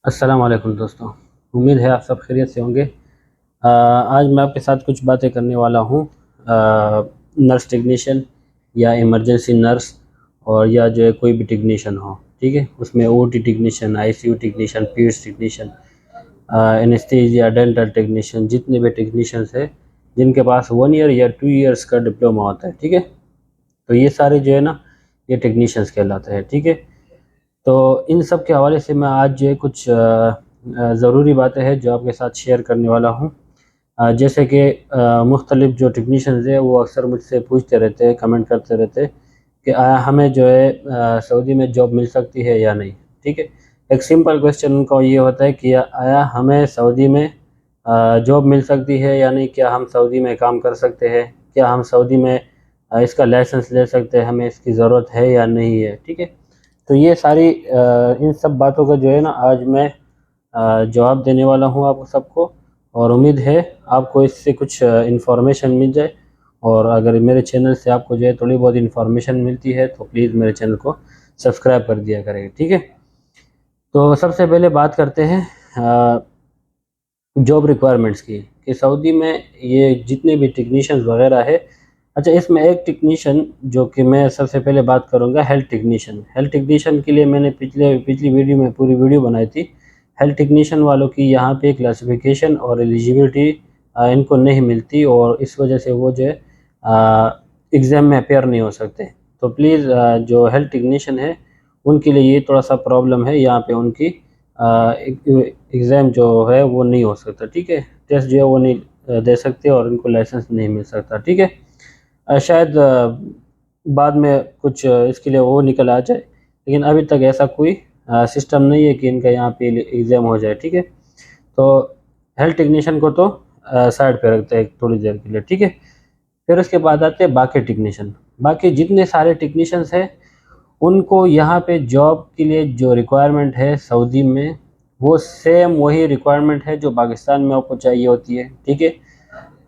अस्सलाम वालेकुम दोस्तों। उम्मीद है आप सब खैरियत से होंगे। आज मैं आपके साथ कुछ बातें करने वाला हूँ। नर्स टेक्नीशियन या इमरजेंसी नर्स और या जो है कोई भी टेक्नीशियन हो, ठीक है। उसमें OT technician, ICU technician, पीड्स technician, anaesthesia, dental technician, जितने भी टेक्नीशियंस हैं जिनके पास 1 ईयर या 2 इयर्स का डिप्लोमा होता है, ठीक है। तो ये सारे जो है ना, ये टेक्नीशियंस कहलाते हैं, ठीक है। तो इन सब के हवाले से मैं आज जो है कुछ ज़रूरी बातें हैं जो आपके साथ शेयर करने वाला हूँ। जैसे कि मुख्तलिफ जो टेक्नीशियंस हैं वो अक्सर मुझसे पूछते रहते हैं, कमेंट करते रहते हैं कि आया हमें जो है सऊदी में जॉब मिल सकती है या नहीं, ठीक है। एक सिंपल क्वेश्चन उनका ये होता है कि आया हमें सऊदी में जॉब मिल सकती है या नहीं, क्या हम सऊदी में काम कर सकते हैं, क्या हम सऊदी में इसका लाइसेंस ले सकते हैं, हमें इसकी ज़रूरत है या नहीं है, ठीक है। तो ये सारी इन सब बातों का जो है ना आज मैं जवाब देने वाला हूँ आप सबको, और उम्मीद है आपको इससे कुछ इन्फॉर्मेशन मिल जाए। और अगर मेरे चैनल से आपको जो है थोड़ी बहुत इन्फॉर्मेशन मिलती है तो प्लीज़ मेरे चैनल को सब्सक्राइब कर दिया करें, ठीक है। तो सबसे पहले बात करते हैं जॉब रिक्वायरमेंट्स की, कि सऊदी में ये जितने भी टेक्नीशियंस वगैरह है। अच्छा, इसमें एक टेक्नीशियन जो कि मैं सबसे पहले बात करूंगा, हेल्थ टेक्नीशियन के लिए मैंने पिछली वीडियो में पूरी वीडियो बनाई थी। हेल्थ टेक्नीशियन वालों की यहाँ पे क्लासिफिकेशन और एलिजिबिलिटी इनको नहीं मिलती, और इस वजह से वो जो है एग्ज़ाम में अपेयर नहीं हो सकते। तो प्लीज़ जो हेल्थ टेक्नीशियन है उनके लिए ये थोड़ा सा प्रॉब्लम है, यहाँ पे उनकी एग्ज़ाम जो है वो नहीं हो सकता, ठीक है। टेस्ट जो है वो नहीं दे सकते और उनको लाइसेंस नहीं मिल सकता, ठीक है। शायद बाद में कुछ इसके लिए वो निकल आ जाए, लेकिन अभी तक ऐसा कोई सिस्टम नहीं है कि इनका यहाँ पे एग्ज़ाम हो जाए, ठीक है। तो हेल्थ टेक्नीशियन को तो साइड पे रखते हैं थोड़ी देर के लिए, ठीक है। फिर उसके बाद आते हैं बाकी टेक्नीशियन। बाकी जितने सारे टेक्नीशियंस हैं उनको यहाँ पे जॉब के लिए जो रिक्वायरमेंट है सऊदी में, वो सेम वही रिक्वायरमेंट है जो पाकिस्तान में आपको चाहिए होती है, ठीक है।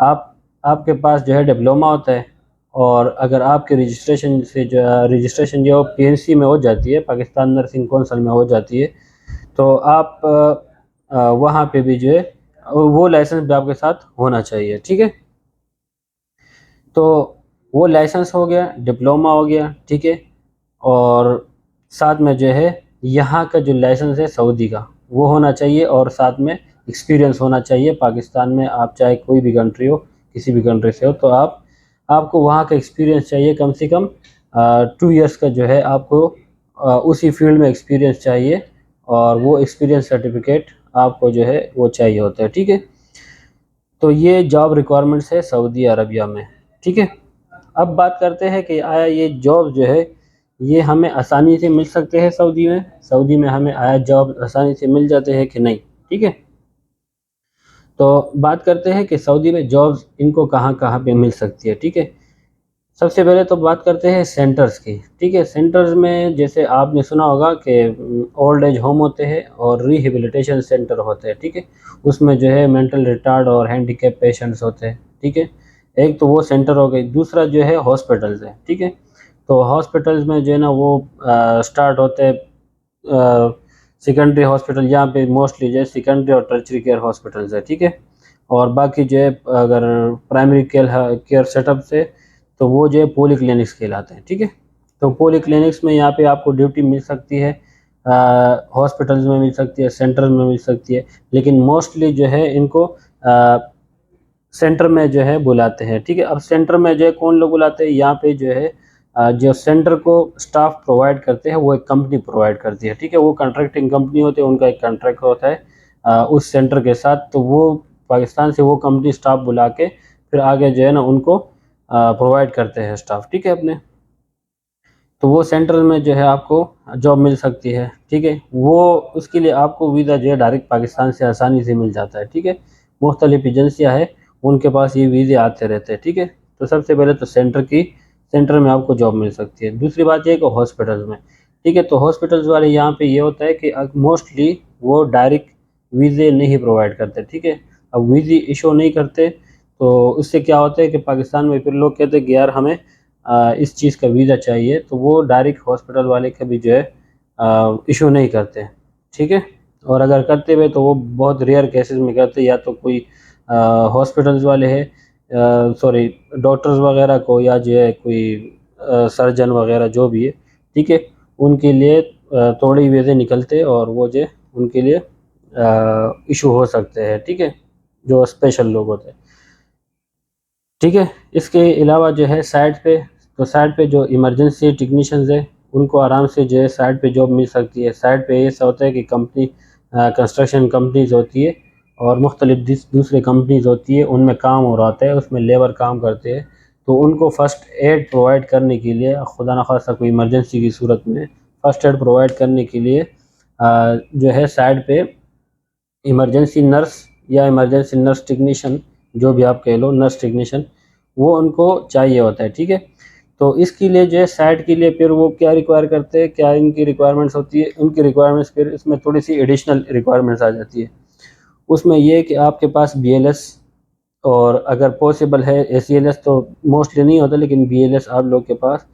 आप आपके पास जो है डिप्लोमा होता है, और अगर आपके रजिस्ट्रेशन जो पीएनसी में हो जाती है, पाकिस्तान नर्सिंग कौंसिल में हो जाती है, तो आप वहाँ पे भी जो है वो लाइसेंस भी आपके साथ होना चाहिए, ठीक है। तो वो लाइसेंस हो गया, डिप्लोमा हो गया, ठीक है। और साथ में जो है यहाँ का जो लाइसेंस है सऊदी का वो होना चाहिए, और साथ में एक्सपीरियंस होना चाहिए। पाकिस्तान में आप चाहे कोई भी कंट्री हो, किसी भी कंट्री से हो, तो आपको वहाँ का एक्सपीरियंस चाहिए, कम से कम 2 इयर्स का जो है आपको उसी फील्ड में एक्सपीरियंस चाहिए, और वो एक्सपीरियंस सर्टिफिकेट आपको जो है वो चाहिए होता है, ठीक है। तो ये जॉब रिक्वायरमेंट्स है सऊदी अरबिया में, ठीक है। अब बात करते हैं कि आया ये जॉब जो है ये हमें आसानी से मिल सकते हैं सऊदी में हमें आया जॉब आसानी से मिल जाते हैं कि नहीं, ठीक है। तो बात करते हैं कि सऊदी में जॉब्स इनको कहाँ कहाँ पे मिल सकती है, ठीक है। सबसे पहले तो बात करते हैं सेंटर्स की, ठीक है। सेंटर्स में जैसे आपने सुना होगा कि ओल्ड एज होम होते हैं और रिहेबिलिटेशन सेंटर होते हैं, ठीक है। उसमें जो है मेंटल रिटार्ड और हैंडीकैप पेशेंट्स होते हैं, ठीक है। एक तो वो सेंटर हो गई, दूसरा जो है हॉस्पिटल्स है, ठीक है। तो हॉस्पिटल्स में जो है ना वो स्टार्ट होते हैं सेकेंडरी हॉस्पिटल, यहाँ पे मोस्टली जो है सेकेंडरी और टर्शरी केयर हॉस्पिटल्स है, ठीक है। और बाकी जो है अगर प्राइमरी केयर सेटअप से, तो वो जो है पोली क्लिनिक्स कहलाते हैं, ठीक है। तो पोली क्लिनिक्स में यहाँ पे आपको ड्यूटी मिल सकती है, हॉस्पिटल्स में मिल सकती है, सेंटर में मिल सकती है, लेकिन मोस्टली जो है इनको सेंटर में जो है बुलाते हैं, ठीक है। अब सेंटर में जो है कौन लोग बुलाते हैं, यहाँ पे जो है जो सेंटर को स्टाफ प्रोवाइड करते हैं वो एक कंपनी प्रोवाइड करती है, ठीक है। वो कॉन्ट्रैक्टिंग कंपनी होती है, उनका एक कॉन्ट्रैक्ट होता है उस सेंटर के साथ। तो वो पाकिस्तान से वो कंपनी स्टाफ बुला के फिर आगे जो है ना उनको प्रोवाइड करते हैं स्टाफ, ठीक है अपने। तो वो सेंटर में जो है आपको जॉब मिल सकती है, ठीक है। वो उसके लिए आपको वीज़ा जो है डायरेक्ट पाकिस्तान से आसानी से मिल जाता है, ठीक है। मुख्तलिफ एजेंसियाँ हैं उनके पास ये वीज़े आते रहते हैं, ठीक है। तो सबसे पहले तो सेंटर में आपको जॉब मिल सकती है। दूसरी बात ये है कि हॉस्पिटल्स में, ठीक है। तो हॉस्पिटल्स वाले यहाँ पे ये होता है कि मोस्टली वो डायरेक्ट वीज़े नहीं प्रोवाइड करते, ठीक है। अब वीज़े इशू नहीं करते तो उससे क्या होता है कि पाकिस्तान में फिर लोग कहते हैं कि यार हमें इस चीज़ का वीज़ा चाहिए, तो वो डायरेक्ट हॉस्पिटल वाले का भी जो है इशू नहीं करते, ठीक है। और अगर करते हुए तो वो बहुत रेयर केसेस में करते, या तो कोई हॉस्पिटल्स वाले हैं, सॉरी डॉक्टर्स वगैरह को, या जो है कोई सर्जन वगैरह जो भी है, ठीक है, उनके लिए थोड़ी वीज़े निकलते और वो जो उनके लिए इशू हो सकते हैं, ठीक है, जो स्पेशल लोग होते हैं, ठीक है। इसके अलावा जो है साइड पे, तो साइड पे जो इमरजेंसी टेक्नीशियंस है उनको आराम से जो है साइड पे जॉब मिल सकती है। साइड पे ऐसा होता है कि कंपनी, कंस्ट्रक्शन कंपनीज होती है और मुख्तलिफ दूसरे कंपनीज होती है, उनमें काम हो रहा होता है, उसमें लेबर काम करते हैं, तो उनको फ़र्स्ट एड प्रोवाइड करने के लिए, खुदा न खास्ता कोई इमरजेंसी की सूरत में फ़र्स्ट एड प्रोवाइड करने के लिए जो है साइड पे इमरजेंसी नर्स या इमरजेंसी नर्स टेक्नीशियन, जो भी आप कह लो, नर्स टेक्नीशियन, वो उनको चाहिए होता है, ठीक है। तो इसके लिए जो है साइट के लिए फिर वो क्या रिक्वायर करते हैं, क्या इनकी रिक्वायरमेंट्स होती है, उनकी रिक्वायरमेंट्स फिर इसमें थोड़ी सी एडिशनल रिक्वायरमेंट्स आ जाती है। उसमें ये है कि आपके पास BLS, और अगर पॉसिबल है ACLS, तो मोस्टली नहीं होता, लेकिन BLS आप लोग के पास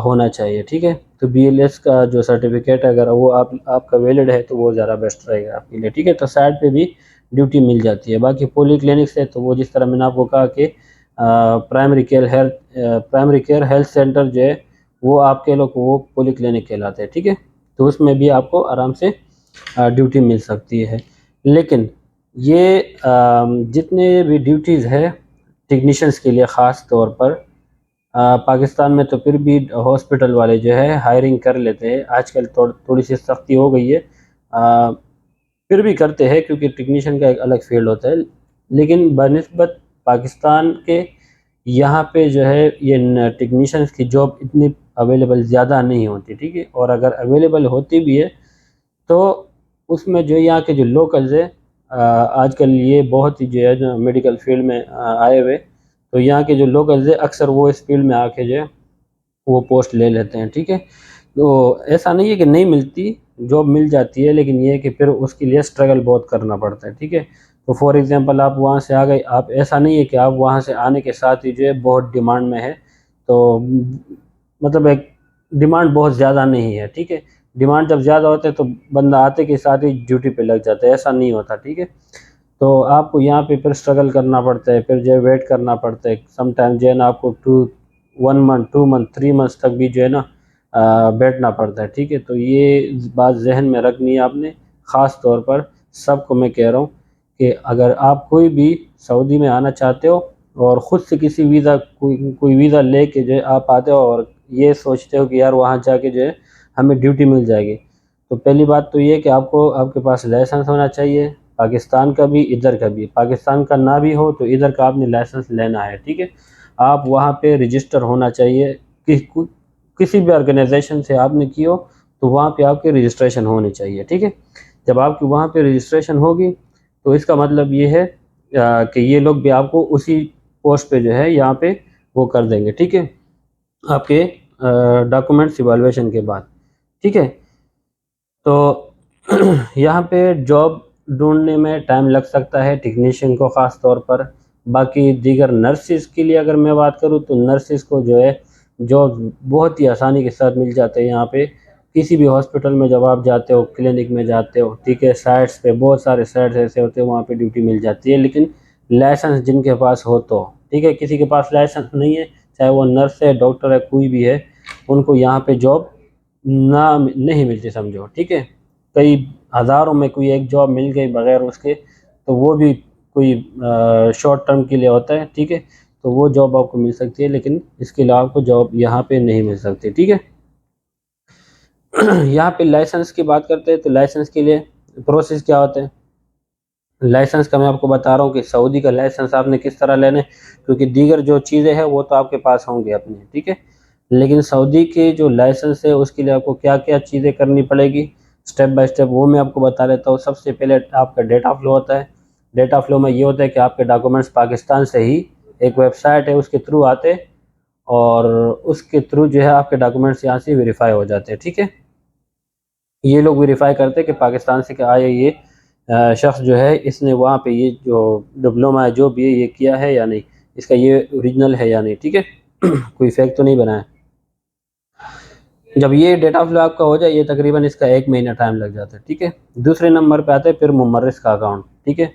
होना चाहिए, ठीक है। तो BLS का जो सर्टिफिकेट है, अगर वो आपका वैलिड है तो वो ज़्यादा बेस्ट रहेगा आपके लिए, ठीक है। तो साइड पे भी ड्यूटी मिल जाती है। बाकी पॉली क्लिनिक से तो वो जिस तरह मैंने आपको कहा कि प्राइमरी केयर हेल्थ सेंटर जो है वो आपके लोग वो पॉली क्लिनिक कहलाते हैं, ठीक है। तो उसमें भी आपको आराम से ड्यूटी मिल सकती है। लेकिन ये जितने भी ड्यूटीज़ है टेक्नीशियंस के लिए ख़ास तौर पर, पाकिस्तान में तो फिर भी हॉस्पिटल वाले जो है हायरिंग कर लेते हैं। आजकल थोड़ी सी सख्ती हो गई है, फिर भी करते हैं क्योंकि टेक्नीशियन का एक अलग फील्ड होता है। लेकिन बनिस्बत पाकिस्तान के यहाँ पे जो है ये टेक्नीशियंस की जॉब इतनी अवेलेबल ज़्यादा नहीं होती, ठीक है। और अगर अवेलेबल होती भी है तो उसमें जो यहाँ के जो लोकल्स है, आजकल ये बहुत ही जो है जो मेडिकल फील्ड में आए हुए, तो यहाँ के जो लोकल्स है अक्सर वो इस फील्ड में आके जो है वो पोस्ट ले लेते हैं, ठीक है। तो ऐसा नहीं है कि नहीं मिलती, जॉब मिल जाती है, लेकिन ये है कि फिर उसके लिए स्ट्रगल बहुत करना पड़ता है, ठीक है। तो फॉर एग्जांपल आप वहाँ से आ गए, आप ऐसा नहीं है कि आप वहाँ से आने के साथ ही जो है बहुत डिमांड में है, तो मतलब एक डिमांड बहुत ज़्यादा नहीं है, ठीक है। डिमांड जब ज़्यादा होता है तो बंदा आते के साथ ही ड्यूटी पे लग जाता है, ऐसा नहीं होता, ठीक है। तो आपको यहाँ पे फिर स्ट्रगल करना पड़ता है, फिर जो है वेट करना पड़ता है, समटाइम जो है ना आपको 1 मंथ 2 मंथ 3 मंथ्स तक भी जो है ना बैठना पड़ता है, ठीक है। तो ये बात जहन में रखनी है आपने, ख़ास तौर पर सबको मैं कह रहा हूँ कि अगर आप कोई भी सऊदी में आना चाहते हो और ख़ुद से किसी वीज़ा कोई वीज़ा ले के जो है आप आते हो और ये सोचते हो कि यार वहाँ जाके जो है हमें ड्यूटी मिल जाएगी, तो पहली बात तो ये कि आपको आपके पास लाइसेंस होना चाहिए, पाकिस्तान का भी इधर का भी। पाकिस्तान का ना भी हो तो इधर का आपने लाइसेंस लेना है, ठीक है। आप वहाँ पे रजिस्टर होना चाहिए, किसी भी ऑर्गेनाइजेशन से आपने की हो तो वहाँ पे आपकी रजिस्ट्रेशन होनी चाहिए, ठीक है। जब आपकी वहाँ पे रजिस्ट्रेशन होगी तो इसका मतलब ये है कि ये लोग भी आपको उसी पोस्ट पे जो है यहाँ पे वो कर देंगे, ठीक है, आपके डॉक्यूमेंट्स इवैल्यूएशन के बाद, ठीक है। तो यहाँ पे जॉब ढूंढने में टाइम लग सकता है टेक्नीशियन को ख़ास तौर पर। बाकी दीगर नर्सिस के लिए अगर मैं बात करूँ तो नर्सिस को जो है जॉब बहुत ही आसानी के साथ मिल जाते हैं यहाँ पे। किसी भी हॉस्पिटल में जब आप जाते हो, क्लिनिक में जाते हो, ठीक है, साइट्स पे बहुत सारे साइट्स ऐसे होते हैं वहाँ पे ड्यूटी मिल जाती है, लेकिन लाइसेंस जिनके पास हो तो, ठीक है। किसी के पास लाइसेंस नहीं है, चाहे वो नर्स है, डॉक्टर है, कोई भी है, उनको यहाँ पे जॉब ना नहीं मिलती समझो, ठीक है। कई हज़ारों में कोई एक जॉब मिल गई बगैर उसके, तो वो भी कोई शॉर्ट टर्म के लिए होता है, ठीक है। तो वो जॉब आपको मिल सकती है, लेकिन इसके अलावा आपको जॉब यहाँ पे नहीं मिल सकती, ठीक है। यहाँ पे लाइसेंस की बात करते हैं तो लाइसेंस के लिए प्रोसेस क्या होता है। लाइसेंस का मैं आपको बता रहा हूँ कि सऊदी का लाइसेंस आपने किस तरह लेना है, क्योंकि दीगर जो चीज़ें हैं वो तो आपके पास होंगी अपनी, ठीक है। लेकिन सऊदी के जो लाइसेंस है उसके लिए आपको क्या क्या चीज़ें करनी पड़ेगी, स्टेप बाय स्टेप वो मैं आपको बता देता हूँ। सबसे पहले आपका डेटा फ्लो होता है। डेटा फ्लो में ये होता है कि आपके डॉक्यूमेंट्स पाकिस्तान से ही एक वेबसाइट है उसके थ्रू आते, और उसके थ्रू जो है आपके डॉक्यूमेंट्स यहाँ से वेरीफाई हो जाते हैं, ठीक है। ये लोग वेरीफाई करते हैं कि पाकिस्तान से क्या आया ये शख्स जो है, इसने वहाँ पे ये जो डिप्लोमा है जो भी है ये किया है या नहीं, इसका ये ओरिजिनल है या नहीं, ठीक है। कोई फेक तो नहीं बनाया। जब ये डेटा फ्लो आपका हो जाए, ये तकरीबन इसका 1 महीना टाइम लग जाता है, ठीक है। दूसरे नंबर पे आता है फिर मुमर्रिस का अकाउंट, ठीक है।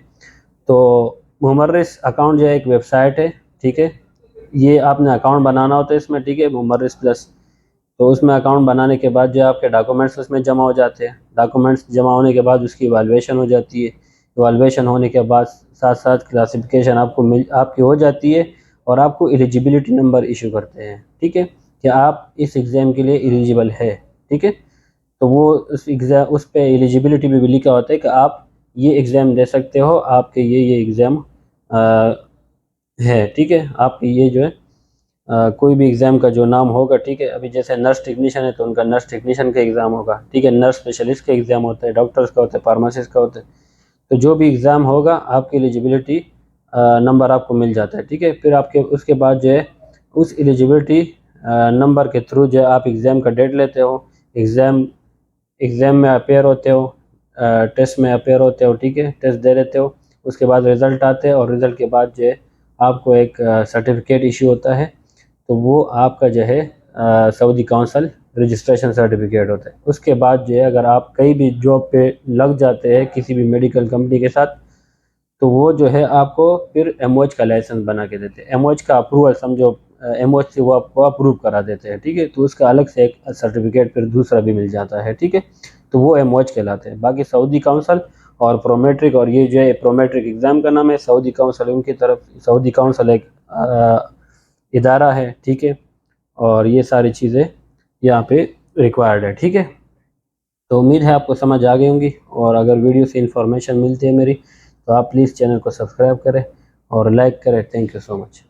तो मुमर्रिस अकाउंट जो है एक वेबसाइट है, ठीक है। ये आपने अकाउंट बनाना होता है इसमें, ठीक है, मुमर्रिस प्लस। तो उसमें अकाउंट बनाने के बाद जो आपके डॉक्यूमेंट्स उसमें जमा हो जाते हैं। डॉक्यूमेंट्स जमा होने के बाद उसकी इवैल्यूएशन हो जाती है। इवैल्यूएशन होने के बाद साथ साथ क्लासिफिकेशन आपकी हो जाती है, और आपको एलिजिबिलिटी नंबर इशू करते हैं, ठीक है, कि आप इस एग्ज़ाम के लिए एलिजिबल है, ठीक है। तो वो उस पे एलिजिबिलिटी भी लिखा होता है कि आप ये एग्ज़ाम दे सकते हो, आपके ये एग्ज़ाम है, ठीक है। आपके ये जो है कोई भी एग्ज़ाम का जो नाम होगा, ठीक है। अभी जैसे नर्स टेक्नीशियन है तो उनका नर्स टेक्नीशियन का एग्ज़ाम होगा, ठीक है। नर्स स्पेशलिस्ट का एग्ज़ाम होता है, डॉक्टर्स का होता है, फार्मासिस्ट का होता है। तो जो भी एग्ज़ाम होगा आपकी एलिजिबिलिटी नंबर आपको मिल जाता है, ठीक है। फिर आपके उसके बाद जो है उस एलिजिबिलिटी नंबर के थ्रू जो है आप एग्ज़ाम का डेट लेते हो, एग्ज़ाम एग्ज़ाम में अपेयर होते हो, टेस्ट में अपेयर होते हो, ठीक है, टेस्ट दे लेते हो। उसके बाद रिज़ल्ट आते हैं, और रिज़ल्ट के बाद जो है आपको एक सर्टिफिकेट इशू होता है। तो वो आपका जो है सऊदी काउंसिल रजिस्ट्रेशन सर्टिफिकेट होता है। उसके बाद जो है अगर आप कहीं भी जॉब पे लग जाते हैं किसी भी मेडिकल कंपनी के साथ, तो वो जो है आपको फिर एमओएच का लाइसेंस बना के देते हैं। एमओएच का अप्रूवल समझो, एमओएच से वो आपको अप्रूव करा देते हैं, ठीक है। तो उसका अलग से एक सर्टिफिकेट फिर दूसरा भी मिल जाता है, ठीक है। तो वो एमओएच कहलाते हैं। बाकी सऊदी काउंसिल और प्रोमेट्रिक, और ये जो है प्रोमेट्रिक एग्ज़ाम का नाम है सऊदी काउंसिल, उनकी तरफ सऊदी काउंसिल एक इदारा है, ठीक है। और ये सारी चीज़ें यहाँ पे रिक्वायर्ड है, ठीक है। तो उम्मीद है आपको समझ आ गई होंगी, और अगर वीडियो से इंफॉर्मेशन मिलती है मेरी, तो आप प्लीज़ चैनल को सब्सक्राइब करें और लाइक करें। Thank you so much.